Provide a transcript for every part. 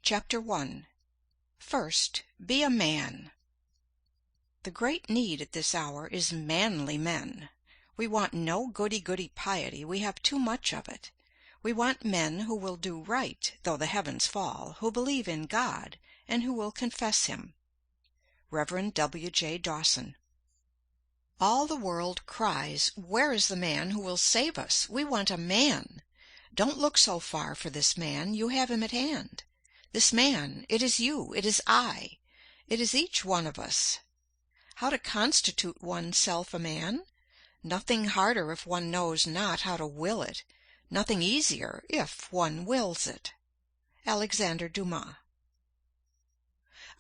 Chapter 1. First, be a man. The great need at this hour is manly men. We want no goody-goody piety, we have too much of it. We want men who will do right, though the heavens fall, who believe in God, and who will confess him. Rev. W.J. Dawson. All the world cries, "Where is the man who will save us? We want a man." Don't look so far for this man, you have him at hand. This man, it is you, it is I, it is each one of us. How to constitute oneself a man? Nothing harder if one knows not how to will it, nothing easier if one wills it. Alexander Dumas.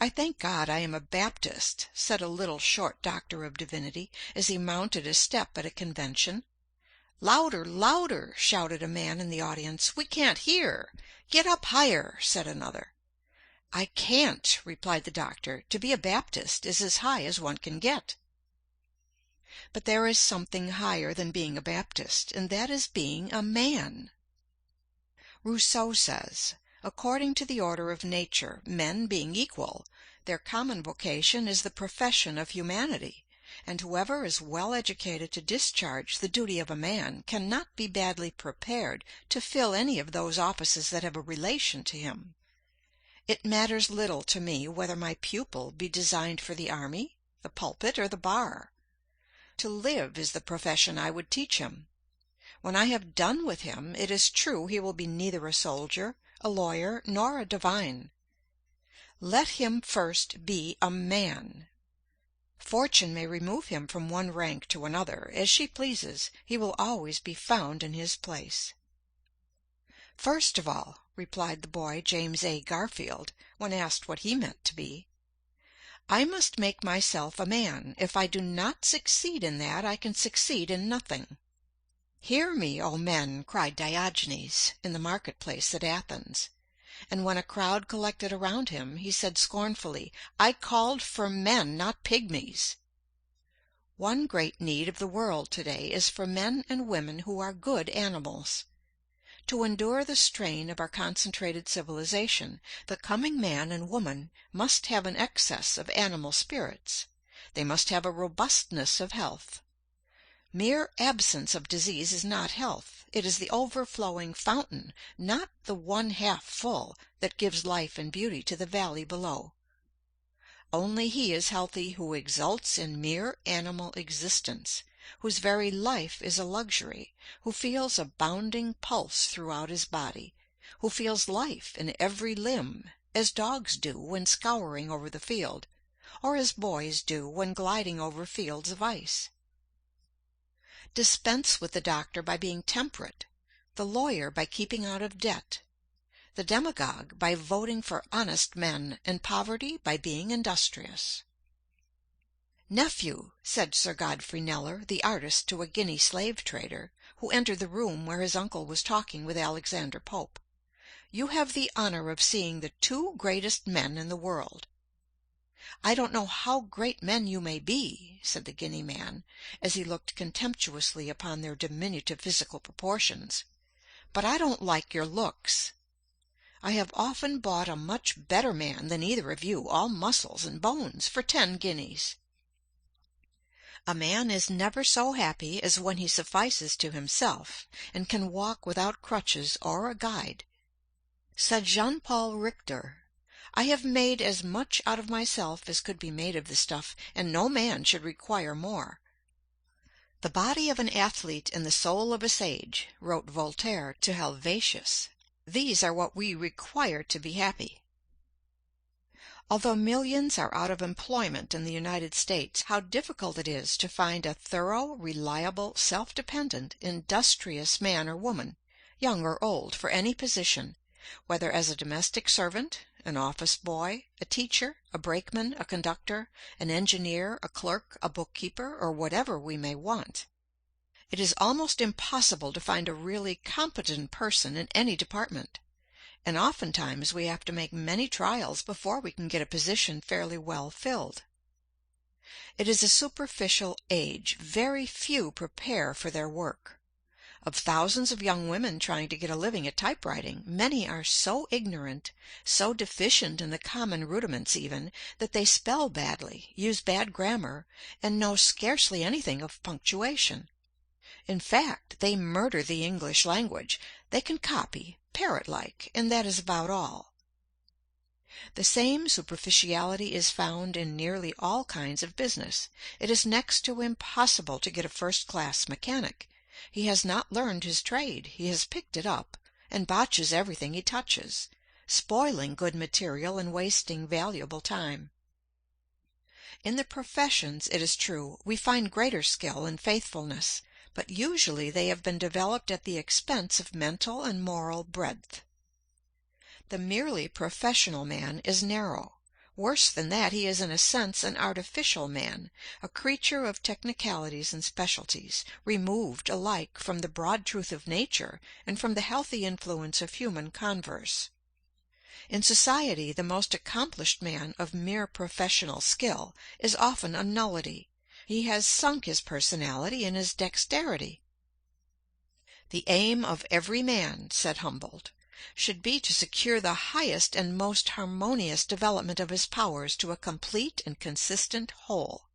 "I thank God I am a Baptist," said a little short doctor of divinity, as he mounted a step at a convention. "Louder, louder!" shouted a man in the audience. "We can't hear." "Get up higher," said another. "I can't," replied the doctor. "To be a Baptist is as high as one can get." But there is something higher than being a Baptist, and that is being a man. Rousseau says, "According to the order of nature, men being equal, their common vocation is the profession of humanity, and whoever is well educated to discharge the duty of a man cannot be badly prepared to fill any of those offices that have a relation to him. It matters little to me whether my pupil be designed for the army, the pulpit, or the bar. To live is the profession I would teach him. When I have done with him, it is true he will be neither a soldier, a lawyer, nor a divine. Let him first be a man. Fortune may remove him from one rank to another, as she pleases, he will always be found in his place." "First of all," replied the boy James A. Garfield, when asked what he meant to be, "I must make myself a man. If I do not succeed in that, I can succeed in nothing." "Hear me, O men!" cried Diogenes in the marketplace at Athens. And when a crowd collected around him, he said scornfully, "I called for men, not pygmies." One great need of the world today is for men and women who are good animals. To endure the strain of our concentrated civilization, the coming man and woman must have an excess of animal spirits. They must have a robustness of health. Mere absence of disease is not health. It is the overflowing fountain, not the one half full, that gives life and beauty to the valley below. Only he is healthy who exults in mere animal existence, whose very life is a luxury, who feels a bounding pulse throughout his body, who feels life in every limb, as dogs do when scouring over the field, or as boys do when gliding over fields of ice. Dispense with the doctor by being temperate, the lawyer by keeping out of debt, the demagogue by voting for honest men, and poverty by being industrious. "Nephew," said Sir Godfrey Kneller, the artist, to a Guinea slave trader, who entered the room where his uncle was talking with Alexander Pope, "you have the honor of seeing the two greatest men in the world." "I don't know how great men you may be," said the Guinea man, as he looked contemptuously upon their diminutive physical proportions, "but I don't like your looks. I have often bought a much better man than either of you, all muscles and bones, for 10 guineas. A man is never so happy as when he suffices to himself, and can walk without crutches or a guide. Said Jean Paul Richter, "I have made as much out of myself as could be made of the stuff, and no man should require more." "The body of an athlete and the soul of a sage," wrote Voltaire to Helvetius. "These are what we require to be happy." Although millions are out of employment in the United States, how difficult it is to find a thorough, reliable, self-dependent, industrious man or woman, young or old, for any position, whether as a domestic servant, an office boy, a teacher, a brakeman, a conductor, an engineer, a clerk, a bookkeeper, or whatever we may want. It is almost impossible to find a really competent person in any department, and oftentimes we have to make many trials before we can get a position fairly well filled. It is a superficial age. Very few prepare for their work. Of thousands of young women trying to get a living at typewriting, many are so ignorant, so deficient in the common rudiments even, that they spell badly, use bad grammar, and know scarcely anything of punctuation. In fact, they murder the English language. They can copy, parrot-like, and that is about all. The same superficiality is found in nearly all kinds of business. It is next to impossible to get a first-class mechanic. He has not learned his trade, he has picked it up, and botches everything he touches, spoiling good material and wasting valuable time. In the professions, it is true, we find greater skill and faithfulness, but usually they have been developed at the expense of mental and moral breadth. The merely professional man is narrow. Worse than that, he is in a sense an artificial man, a creature of technicalities and specialties, removed alike from the broad truth of nature and from the healthy influence of human converse. In society, the most accomplished man of mere professional skill is often a nullity. He has sunk his personality in his dexterity. "The aim of every man," said Humboldt, "should be to secure the highest and most harmonious development of his powers to a complete and consistent whole."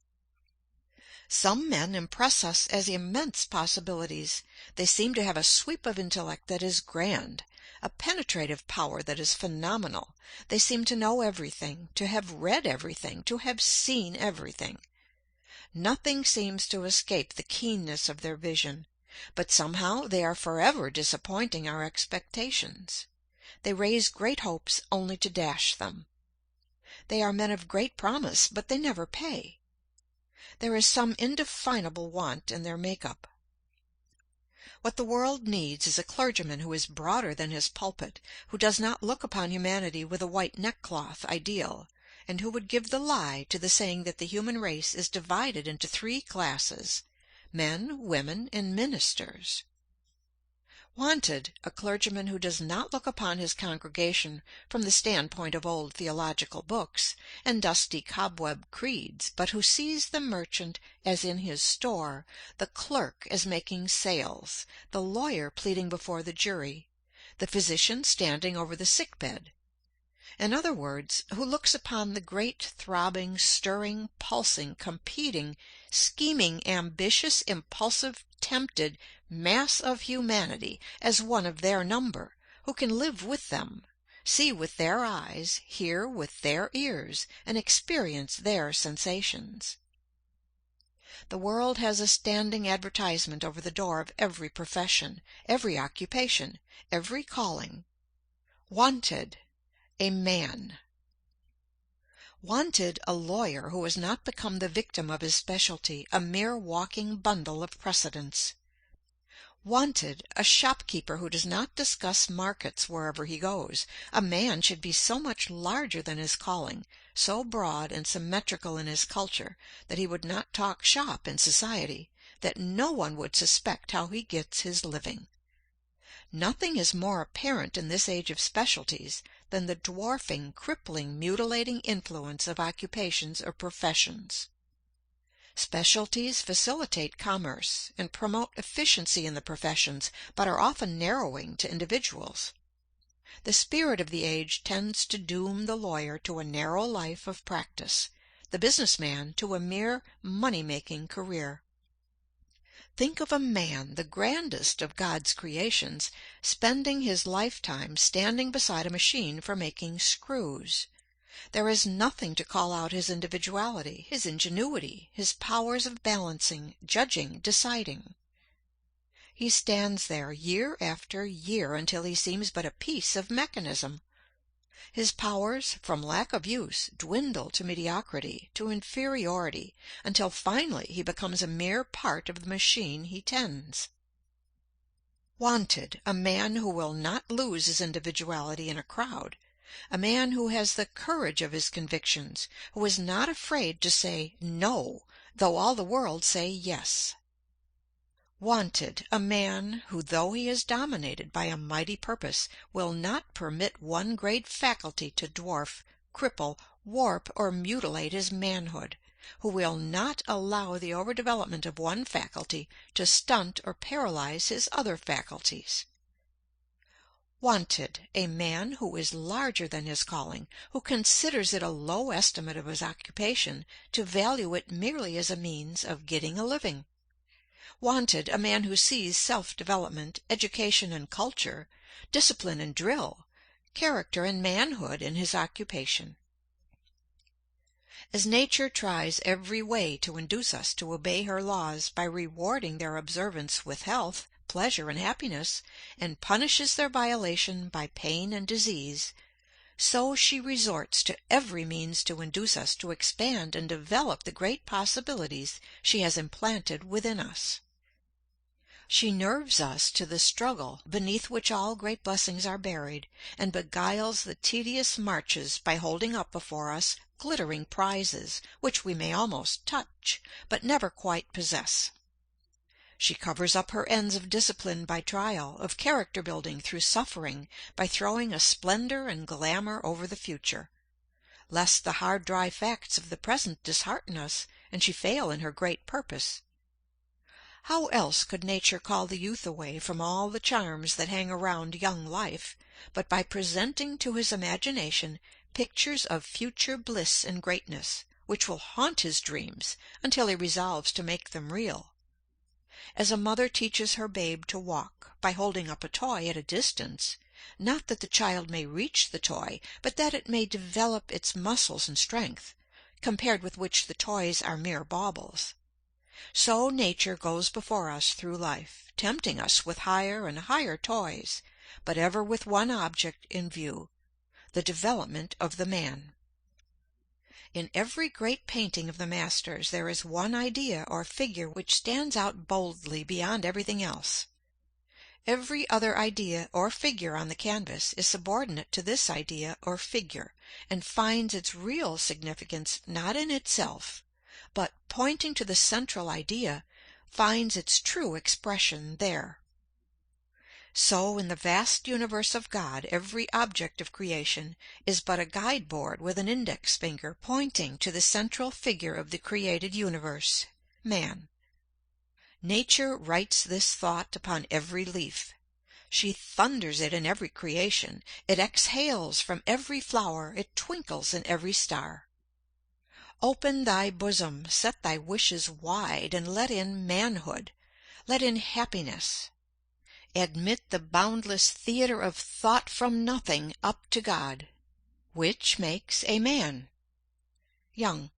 Some men impress us as immense possibilities. They seem to have a sweep of intellect that is grand, a penetrative power that is phenomenal. They seem to know everything, to have read everything, to have seen everything. Nothing seems to escape the keenness of their vision. But somehow they are forever disappointing our expectations. They raise great hopes only to dash them. They are men of great promise, but they never pay. There is some indefinable want in their make-up. What the world needs is a clergyman who is broader than his pulpit, who does not look upon humanity with a white neckcloth ideal, and who would give the lie to the saying that the human race is divided into three classes: men, women, and ministers. Wanted, a clergyman who does not look upon his congregation from the standpoint of old theological books and dusty cobweb creeds, but who sees the merchant as in his store, the clerk as making sales, the lawyer pleading before the jury, the physician standing over the sick-bed. In other words, who looks upon the great throbbing, stirring, pulsing, competing, scheming, ambitious, impulsive, tempted mass of humanity as one of their number, who can live with them, see with their eyes, hear with their ears, and experience their sensations. The world has a standing advertisement over the door of every profession, every occupation, every calling: "Wanted, a man." Wanted, a lawyer who has not become the victim of his specialty, a mere walking bundle of precedents. Wanted, a shopkeeper who does not discuss markets wherever he goes. A man should be so much larger than his calling, so broad and symmetrical in his culture, that he would not talk shop in society, that no one would suspect how he gets his living. Nothing is more apparent in this age of specialties than the dwarfing, crippling, mutilating influence of occupations or professions. Specialties facilitate commerce and promote efficiency in the professions, but are often narrowing to individuals. The spirit of the age tends to doom the lawyer to a narrow life of practice, the business man to a mere money-making career. Think of a man, the grandest of God's creations, spending his lifetime standing beside a machine for making screws. There is nothing to call out his individuality, his ingenuity, his powers of balancing, judging, deciding. He stands there year after year until he seems but a piece of mechanism. His powers, from lack of use, dwindle to mediocrity, to inferiority, until finally he becomes a mere part of the machine he tends. Wanted, a man who will not lose his individuality in a crowd, a man who has the courage of his convictions, who is not afraid to say "no," though all the world say "yes." Wanted, a man who, though he is dominated by a mighty purpose, will not permit one great faculty to dwarf, cripple, warp, or mutilate his manhood, who will not allow the overdevelopment of one faculty to stunt or paralyze his other faculties. Wanted, a man who is larger than his calling, who considers it a low estimate of his occupation to value it merely as a means of getting a living. Wanted, a man who sees self-development, education and culture, discipline and drill, character and manhood in his occupation. As nature tries every way to induce us to obey her laws by rewarding their observance with health, pleasure, and happiness, and punishes their violation by pain and disease, so she resorts to every means to induce us to expand and develop the great possibilities she has implanted within us. She nerves us to the struggle beneath which all great blessings are buried, and beguiles the tedious marches by holding up before us glittering prizes, which we may almost touch, but never quite possess. She covers up her ends of discipline by trial, of character building through suffering, by throwing a splendor and glamour over the future, lest the hard dry facts of the present dishearten us, and she fail in her great purpose. How else could nature call the youth away from all the charms that hang around young life, but by presenting to his imagination pictures of future bliss and greatness, which will haunt his dreams until he resolves to make them real? As a mother teaches her babe to walk by holding up a toy at a distance, not that the child may reach the toy, but that it may develop its muscles and strength, compared with which the toys are mere baubles. So nature goes before us through life, tempting us with higher and higher toys, but ever with one object in view, the development of the man. In every great painting of the masters there is one idea or figure which stands out boldly beyond everything else. Every other idea or figure on the canvas is subordinate to this idea or figure, and finds its real significance not in itself, but, pointing to the central idea, finds its true expression there. So in the vast universe of God every object of creation is but a guide-board with an index finger pointing to the central figure of the created universe, man. Nature writes this thought upon every leaf. She thunders it in every creation. It exhales from every flower. It twinkles in every star. Open thy bosom, set thy wishes wide, and let in manhood, let in happiness. Admit the boundless theater of thought from nothing up to God, which makes a man. Young.